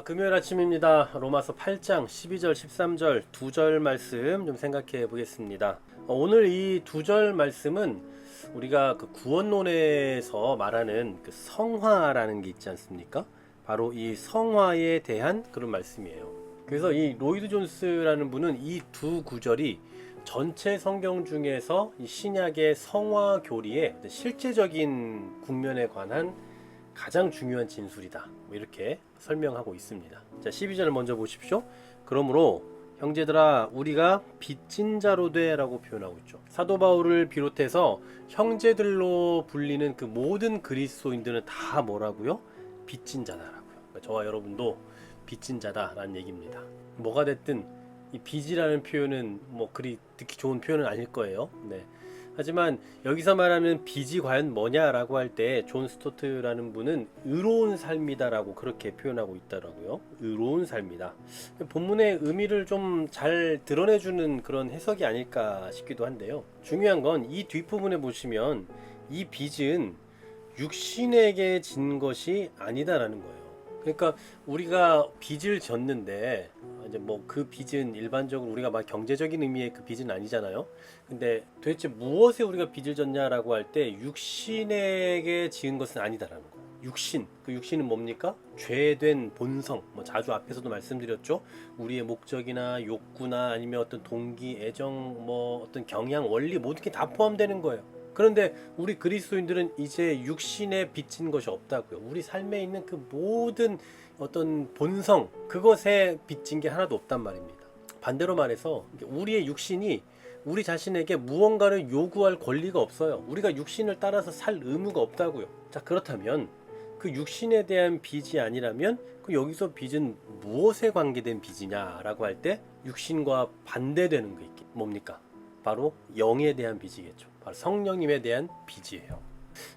금요일 아침입니다. 로마서 8장 12절 13절 두 절 말씀 좀 생각해 보겠습니다. 오늘 이 두 절 말씀은 우리가 그 구원론에서 말하는 그 성화라는 게 있지 않습니까? 바로 이 성화에 대한 그런 말씀이에요. 그래서 이 로이드 존스라는 분은 이 두 구절이 전체 성경 중에서 이 신약의 성화 교리의 실제적인 국면에 관한 가장 중요한 진술이다, 이렇게 설명하고 있습니다. 자, 12절을 먼저 보십시오. 그러므로 형제들아 우리가 빚진 자로 돼 라고 표현하고 있죠. 사도 바울을 비롯해서 형제들로 불리는 그 모든 그리스도인들은 다 뭐라고요? 빚진 자다라고요. 그러니까 저와 여러분도 빚진 자다라는 얘기입니다. 뭐가 됐든 이 빚이라는 표현은 뭐 그리 듣기 좋은 표현은 아닐 거예요. 네. 하지만 여기서 말하는 빚이 과연 뭐냐라고 할 때 존 스토트라는 분은 의로운 삶이다라고 그렇게 표현하고 있더라고요. 의로운 삶이다. 본문의 의미를 좀 잘 드러내주는 그런 해석이 아닐까 싶기도 한데요. 중요한 건 이 뒷부분에 보시면 이 빚은 육신에게 진 것이 아니다라는 거예요. 그러니까 우리가 빚을 졌는데 이제 뭐 그 빚은 일반적으로 우리가 막 경제적인 의미의 그 빚은 아니잖아요. 근데 도대체 무엇에 우리가 빚을 졌냐라고 할 때 육신에게 지은 것은 아니다라는 거예요. 육신, 그 육신은 뭡니까? 죄된 본성. 뭐 자주 앞에서도 말씀드렸죠. 우리의 목적이나 욕구나 아니면 어떤 동기, 애정, 뭐 어떤 경향, 원리 모든 게 다 포함되는 거예요. 그런데 우리 그리스도인들은 이제 육신에 빚진 것이 없다고요. 우리 삶에 있는 그 모든 어떤 본성, 그것에 빚진 게 하나도 없단 말입니다. 반대로 말해서 우리의 육신이 우리 자신에게 무언가를 요구할 권리가 없어요. 우리가 육신을 따라서 살 의무가 없다고요. 자, 그렇다면 그 육신에 대한 빚이 아니라면 그 여기서 빚은 무엇에 관계된 빚이냐라고 할 때 육신과 반대되는 게 있기 뭡니까? 바로 영에 대한 빚이겠죠. 바로 성령님에 대한 빚이에요.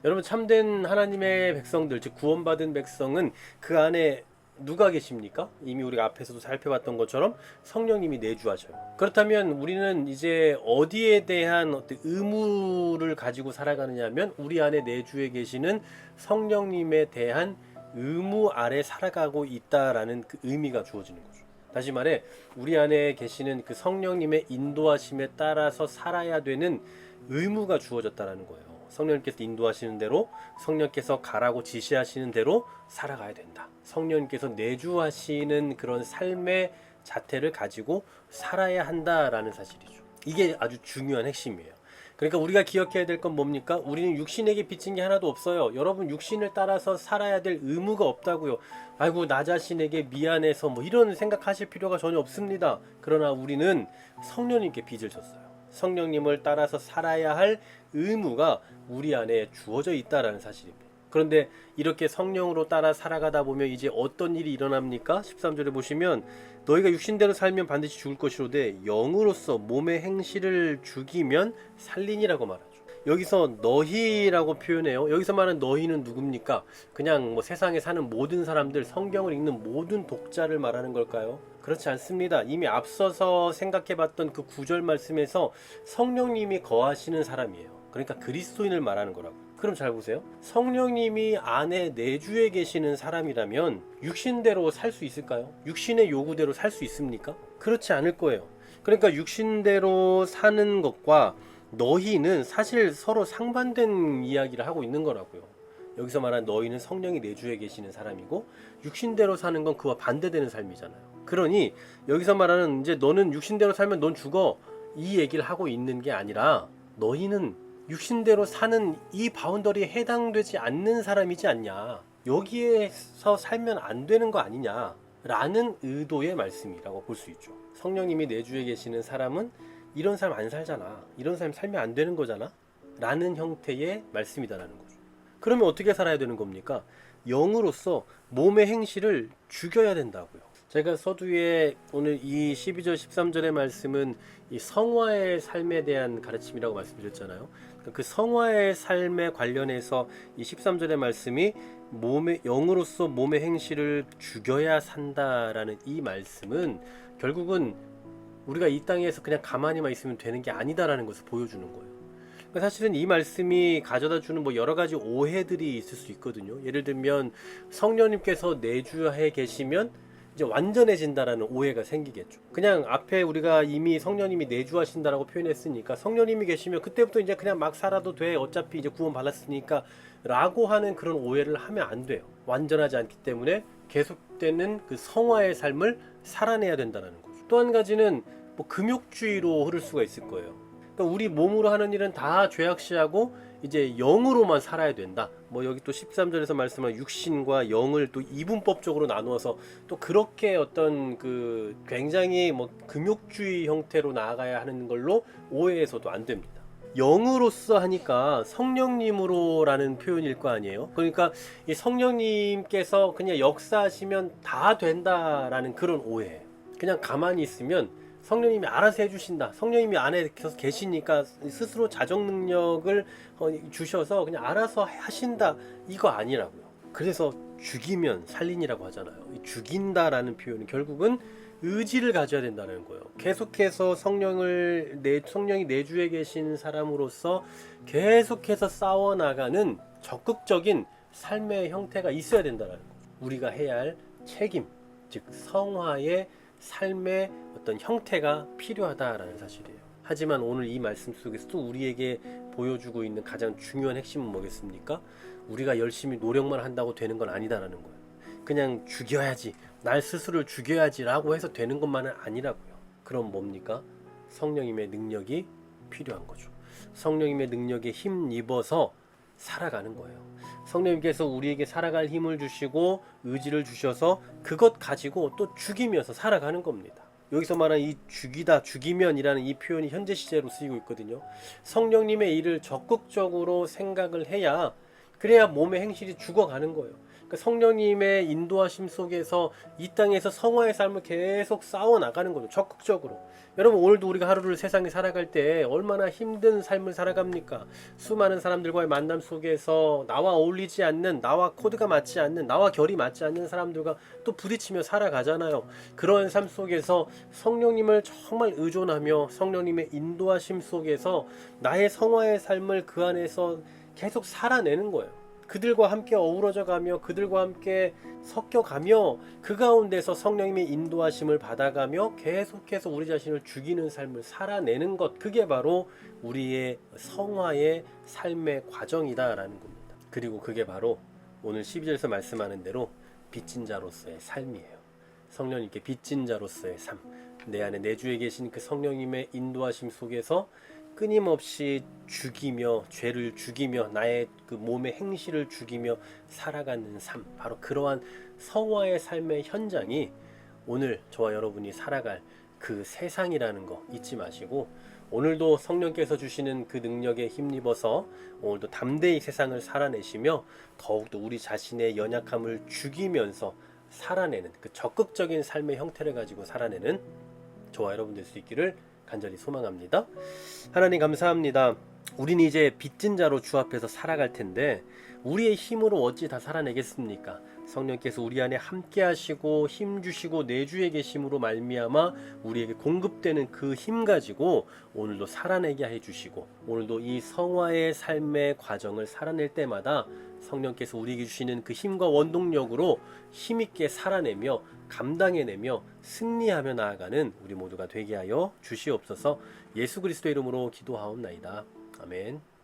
여러분, 참된 하나님의 백성들, 즉 구원받은 백성은 그 안에 누가 계십니까? 이미 우리가 앞에서도 살펴봤던 것처럼 성령님이 내주하셔요. 그렇다면 우리는 이제 어디에 대한 어떤 의무를 가지고 살아가느냐면 우리 안에 내주에 계시는 성령님에 대한 의무 아래 살아가고 있다라는 그 의미가 주어지는 거죠. 다시 말해 우리 안에 계시는 그 성령님의 인도하심에 따라서 살아야 되는 의무가 주어졌다는 거예요. 성령님께서 인도하시는 대로, 성령께서 가라고 지시하시는 대로 살아가야 된다. 성령님께서 내주하시는 그런 삶의 자태를 가지고 살아야 한다라는 사실이죠. 이게 아주 중요한 핵심이에요. 그러니까 우리가 기억해야 될 건 뭡니까? 우리는 육신에게 빚진 게 하나도 없어요. 여러분, 육신을 따라서 살아야 될 의무가 없다고요. 아이고, 나 자신에게 미안해서 뭐 이런 생각하실 필요가 전혀 없습니다. 그러나 우리는 성령님께 빚을 졌어요. 성령님을 따라서 살아야 할 의무가 우리 안에 주어져 있다라는 사실입니다. 그런데 이렇게 성령으로 따라 살아가다 보면 이제 어떤 일이 일어납니까? 13절에 보시면 너희가 육신대로 살면 반드시 죽을 것이로되 영으로서 몸의 행실을 죽이면 살리니라고 말하죠. 여기서 너희라고 표현해요. 여기서 말하는 너희는 누굽니까? 그냥 뭐 세상에 사는 모든 사람들, 성경을 읽는 모든 독자를 말하는 걸까요? 그렇지 않습니다. 이미 앞서서 생각해봤던 그 9절 말씀에서 성령님이 거하시는 사람이에요. 그러니까 그리스도인을 말하는 거라고. 그럼 잘 보세요. 성령님이 안에 내주에 계시는 사람이라면 육신대로 살 수 있을까요? 육신의 요구대로 살 수 있습니까? 그렇지 않을 거예요. 그러니까 육신대로 사는 것과 너희는 사실 서로 상반된 이야기를 하고 있는 거라고요. 여기서 말한 너희는 성령이 내주에 계시는 사람이고 육신대로 사는 건 그와 반대되는 삶이잖아요. 그러니 여기서 말하는 이제 너는 육신대로 살면 넌 죽어, 이 얘기를 하고 있는 게 아니라 너희는 육신대로 사는 이 바운더리에 해당되지 않는 사람이지 않냐, 여기에서 살면 안 되는 거 아니냐 라는 의도의 말씀이라고 볼 수 있죠. 성령님이 내주에 계시는 사람은 이런 삶 안 살잖아, 이런 삶 살면 안 되는 거잖아 라는 형태의 말씀이다라는 거죠. 그러면 어떻게 살아야 되는 겁니까? 영으로서 몸의 행실을 죽여야 된다고요. 제가 서두에 오늘 이 12절 13절의 말씀은 이 성화의 삶에 대한 가르침이라고 말씀드렸잖아요. 그 성화의 삶에 관련해서 이 13절의 말씀이 몸의 영으로서 몸의 행실을 죽여야 산다라는 이 말씀은 결국은 우리가 이 땅에서 그냥 가만히만 있으면 되는 게 아니다라는 것을 보여주는 거예요. 사실은 이 말씀이 가져다 주는 뭐 여러 가지 오해들이 있을 수 있거든요. 예를 들면 성령님께서 내주해 계시면 이제 완전해진다라는 오해가 생기겠죠. 그냥 앞에 우리가 이미 성령님이 내주하신다라고 표현했으니까 성령님이 계시면 그때부터 이제 그냥 막 살아도 돼. 어차피 이제 구원 받았으니까 라고 하는 그런 오해를 하면 안 돼요. 완전하지 않기 때문에 계속되는 그 성화의 삶을 살아내야 된다는 거죠. 또 한 가지는 뭐 금욕주의로 흐를 수가 있을 거예요. 그러니까 우리 몸으로 하는 일은 다 죄악시하고 이제 영으로만 살아야 된다. 뭐 여기 또 13절에서 말씀한 육신과 영을 또 이분법적으로 나누어서 또 그렇게 어떤 그 굉장히 뭐 금욕주의 형태로 나아가야 하는 걸로 오해해서도 안 됩니다. 영으로서 하니까 성령님으로라는 표현일 거 아니에요. 그러니까 이 성령님께서 그냥 역사하시면 다 된다라는 그런 오해예요. 그냥 가만히 있으면 성령님이 알아서 해주신다. 성령님이 안에 계시니까 스스로 자정 능력을 주셔서 그냥 알아서 하신다. 이거 아니라고요. 그래서 죽이면 살린이라고 하잖아요. 이 죽인다라는 표현은 결국은 의지를 가져야 된다는 거예요. 계속해서 성령이 내주에 계신 사람으로서 계속해서 싸워나가는 적극적인 삶의 형태가 있어야 된다는 거예요. 우리가 해야 할 책임, 즉 성화의 삶의 어떤 형태가 필요하다라는 사실이에요. 하지만 오늘 이 말씀 속에서도 우리에게 보여주고 있는 가장 중요한 핵심은 뭐겠습니까? 우리가 열심히 노력만 한다고 되는 건 아니다라는 거예요. 그냥 죽여야지, 날 스스로를 죽여야지 라고 해서 되는 것만은 아니라고요. 그럼 뭡니까? 성령님의 능력이 필요한 거죠. 성령님의 능력에 힘입어서 살아가는 거예요. 성령님께서 우리에게 살아갈 힘을 주시고 의지를 주셔서 그것 가지고 또 죽이면서 살아가는 겁니다. 여기서 말하는 이 죽이다, 죽이면이라는 이 표현이 현재 시제로 쓰이고 있거든요. 성령님의 일을 적극적으로 생각을 해야 그래야 몸의 행실이 죽어가는 거예요. 그러니까 성령님의 인도하심 속에서 이 땅에서 성화의 삶을 계속 싸워 나가는 거죠. 적극적으로. 여러분 오늘도 우리가 하루를 세상에 살아갈 때 얼마나 힘든 삶을 살아갑니까? 수많은 사람들과의 만남 속에서 나와 어울리지 않는, 나와 코드가 맞지 않는, 나와 결이 맞지 않는 사람들과 또 부딪히며 살아가잖아요. 그런 삶 속에서 성령님을 정말 의존하며 성령님의 인도하심 속에서 나의 성화의 삶을 그 안에서 계속 살아내는 거예요. 그들과 함께 어우러져 가며 그들과 함께 섞여가며 그 가운데서 성령님의 인도하심을 받아가며 계속해서 우리 자신을 죽이는 삶을 살아내는 것, 그게 바로 우리의 성화의 삶의 과정이다라는 겁니다. 그리고 그게 바로 오늘 12절에서 말씀하는 대로 빚진 자로서의 삶이에요. 성령님께 빚진 자로서의 삶, 내 안에 내주에 계신 그 성령님의 인도하심 속에서 끊임없이 죽이며 죄를 죽이며 나의 그 몸의 행실을 죽이며 살아가는 삶, 바로 그러한 성화의 삶의 현장이 오늘 저와 여러분이 살아갈 그 세상이라는 거 잊지 마시고 오늘도 성령께서 주시는 그 능력에 힘입어서 오늘도 담대히 세상을 살아내시며 더욱더 우리 자신의 연약함을 죽이면서 살아내는 그 적극적인 삶의 형태를 가지고 살아내는 저와 여러분 될 수 있기를 간절히 소망합니다. 하나님 감사합니다. 우린 이제 빚진 자로 주 앞에서 살아갈 텐데 우리의 힘으로 어찌 다 살아내겠습니까? 성령께서 우리 안에 함께 하시고 힘 주시고 내주에 계심으로 말미암아 우리에게 공급되는 그 힘 가지고 오늘도 살아내게 해 주시고 오늘도 이 성화의 삶의 과정을 살아낼 때마다 성령께서 우리에게 주시는 그 힘과 원동력으로 힘있게 살아내며 감당해내며 승리하며 나아가는 우리 모두가 되게 하여 주시옵소서. 예수 그리스도의 이름으로 기도하옵나이다. 아멘.